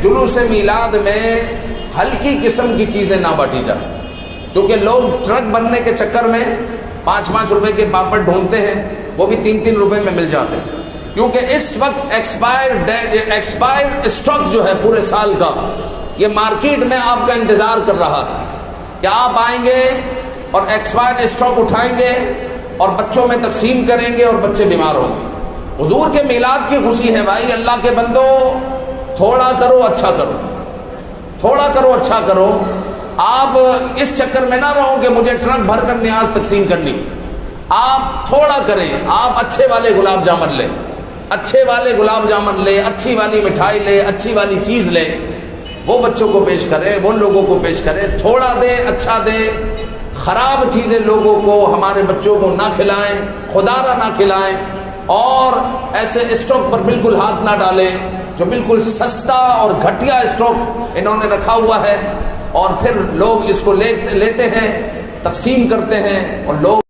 جلوس میلاد میں ہلکی قسم کی چیزیں نہ بانٹی جائیں، کیونکہ لوگ ٹرک بننے کے چکر میں 5-5 روپے کے پاپڑ ڈھونڈتے ہیں، وہ بھی 3-3 روپے میں مل جاتے ہیں، کیونکہ اس وقت ایکسپائر اسٹاک جو ہے پورے سال کا، یہ مارکیٹ میں آپ کا انتظار کر رہا ہے کہ آپ آئیں گے اور ایکسپائر اسٹاک اٹھائیں گے اور بچوں میں تقسیم کریں گے اور بچے بیمار ہوں گے۔ حضور کے میلاد کی خوشی ہے بھائی، اللہ کے بندو تھوڑا کرو اچھا کرو، تھوڑا کرو اچھا کرو۔ آپ اس چکر میں نہ رہو کہ مجھے ٹرک بھر کر نیاز تقسیم کرنی، آپ تھوڑا کریں، آپ اچھے والے گلاب جامن لیں، اچھے والے گلاب جامن لیں، اچھی والی مٹھائی لیں، اچھی والی چیز لیں، وہ بچوں کو پیش کریں، وہ لوگوں کو پیش کریں، تھوڑا دیں اچھا دیں، خراب چیزیں لوگوں کو، ہمارے بچوں کو نہ کھلائیں، خدا را نہ کھلائیں، اور ایسے اسٹاک پر بالکل ہاتھ نہ ڈالیں جو بالکل سستا اور گھٹیا اسٹاک انہوں نے رکھا ہوا ہے، اور پھر لوگ اس کو لیتے ہیں، تقسیم کرتے ہیں، اور لوگ